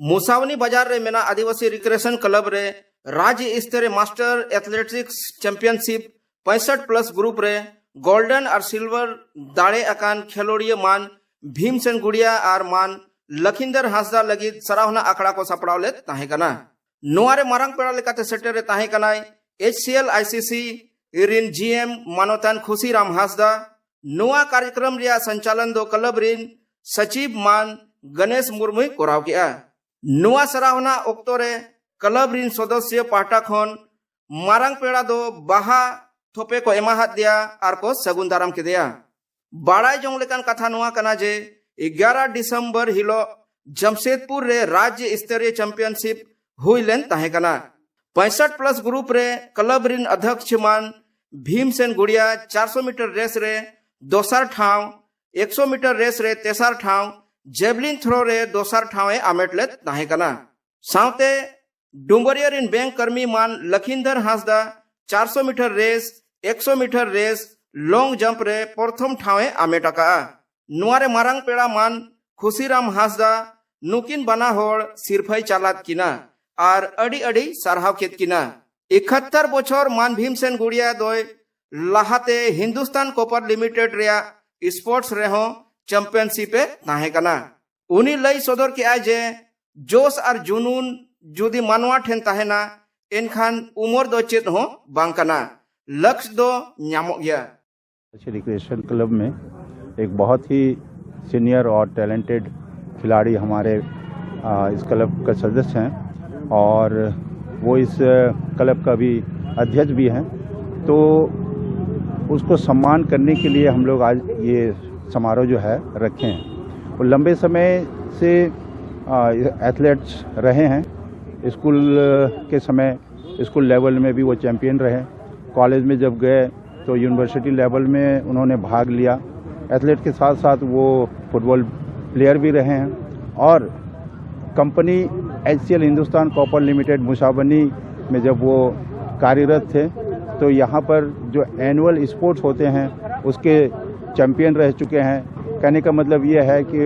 मुसावनी बाजार रे मेना आदिवासी रिक्रेशन क्लब रे राज्य स्तरीय मास्टर एथलेटिक्स चैंपियनशिप 65+ ग्रुप रे गोल्डन और सिल्वर दाड़े अकान खेलोड़िया मान भीमसेन गुड़िया और मान लखिंदर हांसदा लगी सराहना आखड़ा को सपड़ाव ले ताहे कना। नोआरे मारंग पेड़ा लेकाते सेटर रे ताहे कनाय HCL ICC रिन GM मानोतान खुशीराम हांसदा। नोआ कार्यक्रम रिया संचालन दो क्लब रिन सचिव मान गणेश मुर्मू कोराव किया। नोआ सराहना ओक्तो रे क्लब रिन सदस्य पाटा खन मारंग पेड़ा दो बाहा थोपे को एमाहात दिया और को सगुन दाराम के दिया। बाड़ाई जोंग लेकान कथा नोआ कना जे 11 दिसंबर हिलो जमशेदपुर रे राज्य स्तरीय चैंपियनशिप हुई लेन ताहे कना। 65+ ग्रुप रे क्लब रिन अध्यक्ष मान भीमसेन गुड़िया 400 मीटर रेस रे दोसर ठाव, 100 मीटर रेस रे तेसर ठाव, जेवलिन थ्रो रे दोसर ठावे आमेट ले ताहे कना। सावते डुंगरिया रिन बैंक कर्मी मान Lakhinder Hansda 400 metre race, 100 metre race, long jump रे प्रथम ठावे आमेट का। नुआरे मारंग पेड़ा मान खुशीराम हांसदा नुकिन बना होड़ सिरफाई चालात किना और अड़ी अड़ी सारहाव केत किना। 71 बछर मान भीमसेन गुड़िया दोय लाहाते हिंदुस्तान कॉपर लिमिटेड रिया स्पोर्ट्स रेहो चैंपियनशिप ताहे कना। उनी लई सदर के जे जोश और जुनून जुदी मानवा ठेन ताहेना एनखान उमर दो चेत हो बांग कना, लक्ष्य दो न्यामो गया। रिक्रिएशन क्लब में एक बहुत ही सीनियर और टैलेंटेड खिलाड़ी हमारे इस क्लब का सदस्य हैं और वो इस क्लब का भी अध्यक्ष भी हैं। तो उसको सम्मान करने के लिए हम लोग आज ये समारोह जो है रखे हैं। वो लंबे समय से एथलेट्स रहे हैं। स्कूल के समय स्कूल लेवल में भी वो चैंपियन रहे। कॉलेज में जब गए तो यूनिवर्सिटी लेवल में उन्होंने भाग लिया। एथलेट के साथ साथ वो फुटबॉल प्लेयर भी रहे हैं और company HCL Hindustan copper limited Musabani में जब वो कार्यरत थे तो यहाँ पर जो एनुअल स्पोर्ट्स होते हैं उसके चैंपियन रह चुके हैं। कहने का मतलब ये है कि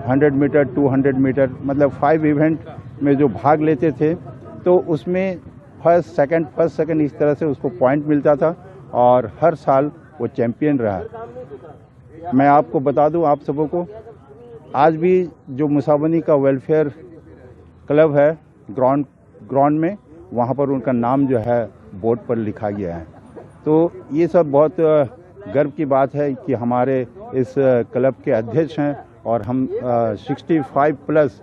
100 मीटर, 200 मीटर मतलब 5 इवेंट में जो भाग लेते थे तो उसमें फर्स्ट सेकंड इस तरह से उसको पॉइंट मिलता था और हर साल वो चैंपियन रहा। मैं आपको बता दूं आप सबों को, आज भी जो मुसावनी का वेलफेयर क्लब है ग्राउंड में, वहाँ पर उनका नाम जो है बोर्ड पर लिखा गया है। तो ये सब बहुत गर्व की बात है कि हमारे इस क्लब के अध्यक्ष हैं और हम 65+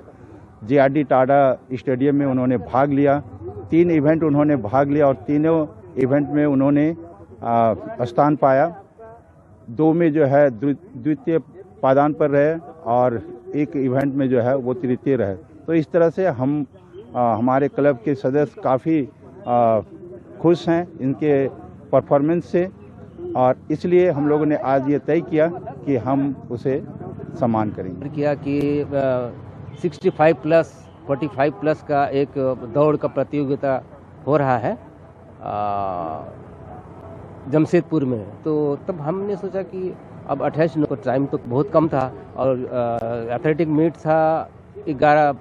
JRD टाडा स्टेडियम में उन्होंने भाग लिया। 3 इवेंट उन्होंने भाग लिया और तीनों इवेंट में उन्होंने स्थान पाया। 2 में जो है द्वितीय पादान पर रहे और 1 इवेंट में जो है वो तृतीय रहे। तो इस तरह से हम हमारे क्लब के सदस्य काफ़ी खुश हैं इनके परफॉर्मेंस से और इसलिए हम लोगों ने आज ये तय किया कि हम उसे सम्मान करेंगे। किया कि 65+, 45+ का एक दौड़ का प्रतियोगिता हो रहा है जमशेदपुर में। तो तब हमने सोचा कि अब 28 को टाइम तो बहुत कम था और एथलेटिक मीट था 11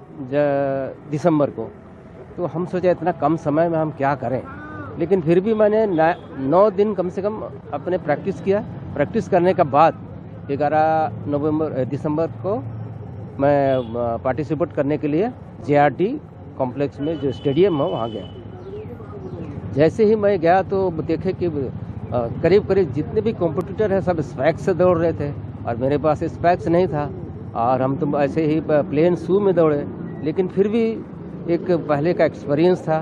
दिसंबर को। तो हम सोचे इतना कम समय में हम क्या करें, लेकिन फिर भी मैंने 9 दिन कम से कम अपने प्रैक्टिस किया। प्रैक्टिस करने के बाद 11 दिसंबर को मैं पार्टिसिपेट करने के लिए JRD कॉम्प्लेक्स में जो स्टेडियम है वहाँ गया। जैसे ही मैं गया तो देखे कि करीब जितने भी कॉम्पिटिटर हैं सब स्पैक्स से दौड़ रहे थे और मेरे पास स्पैक्स नहीं था और हम तो ऐसे ही प्लेन शू में दौड़े। लेकिन फिर भी एक पहले का एक्सपीरियंस था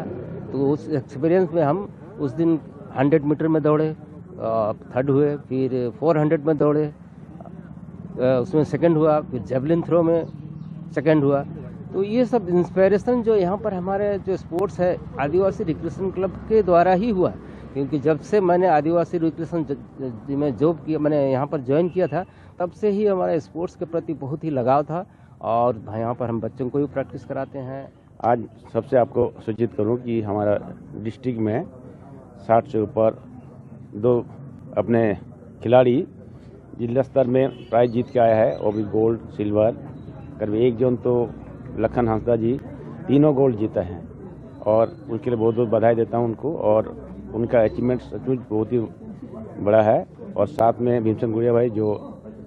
तो उस एक्सपीरियंस में हम उस दिन 100 मीटर में दौड़े, थर्ड हुए, फिर 400 में दौड़े, उसमें सेकंड हुआ, फिर जेवलिन थ्रो में सेकंड हुआ। तो ये सब इंस्पिरेशन जो यहाँ पर हमारे जो स्पोर्ट्स है आदिवासी रिक्रिएशन क्लब के द्वारा ही हुआ। क्योंकि जब से मैंने आदिवासी रिक्रिएशन में जॉब किया, मैंने यहाँ पर ज्वाइन किया था, तब से ही हमारे स्पोर्ट्स के प्रति बहुत ही लगाव था और यहाँ पर हम बच्चों को भी प्रैक्टिस कराते हैं। आज सबसे आपको सूचित करूं कि हमारा डिस्ट्रिक्ट में 60 से ऊपर 2 अपने खिलाड़ी जिला स्तर में प्राइज जीत के आया है, वो भी गोल्ड सिल्वर। करीब 1 जन तो लखन हंसदा जी तीनों गोल्ड जीता है और उनके लिए बहुत बहुत बधाई देता हूं उनको। और उनका अचीवमेंट सचमुच बहुत ही बड़ा है। और साथ में भीमसेन गुड़िया भाई जो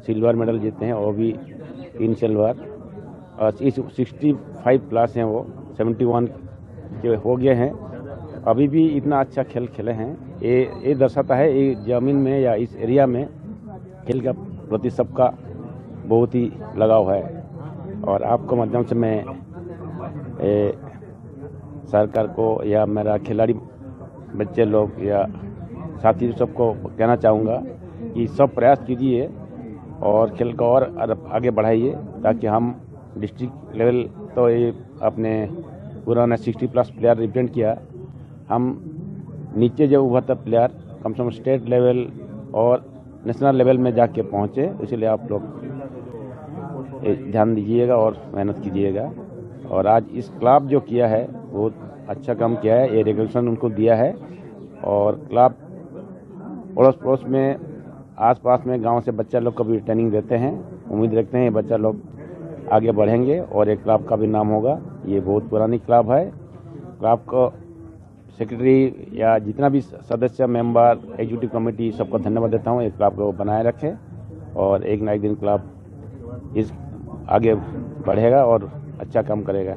सिल्वर मेडल जीते हैं, वो भी 3 सिल्वर और इस 65 प्लस हैं, वो 71 के हो गए हैं। अभी भी इतना अच्छा खेल खेले हैं, ये दर्शाता है ये जमीन में या इस एरिया में खेल का प्रति सबका बहुत ही लगाव है। और आपको माध्यम से मैं सरकार को या मेरा खिलाड़ी बच्चे लोग या साथी सबको कहना चाहूँगा कि सब प्रयास कीजिए और खेल को और आगे बढ़ाइए, ताकि हम डिस्ट्रिक्ट लेवल तो ये अपने पुराना 60+ प्लेयर रिप्रेजेंट किया, हम नीचे जो उभरता प्लेयर कम से कम स्टेट लेवल और नेशनल लेवल में जाके पहुँचे। इसलिए आप लोग ध्यान दीजिएगा और मेहनत कीजिएगा। और आज इस क्लब जो किया है बहुत अच्छा काम किया है, ये रेगुलेशन उनको दिया है। और क्लब पड़ोस पड़ोस में आसपास में गांव से बच्चा लोग को भी ट्रेनिंग देते हैं। उम्मीद रखते हैं ये बच्चा लोग आगे बढ़ेंगे और एक क्लब का भी नाम होगा। ये बहुत पुरानी क्लब है। क्लब को सेक्रेटरी या जितना भी सदस्य मेंबर एग्जीक्यूटिव कमेटी सबको धन्यवाद देता हूँ। एक क्लब को बनाए रखे और एक ना एक दिन क्लब इस आगे बढ़ेगा और अच्छा काम करेगा।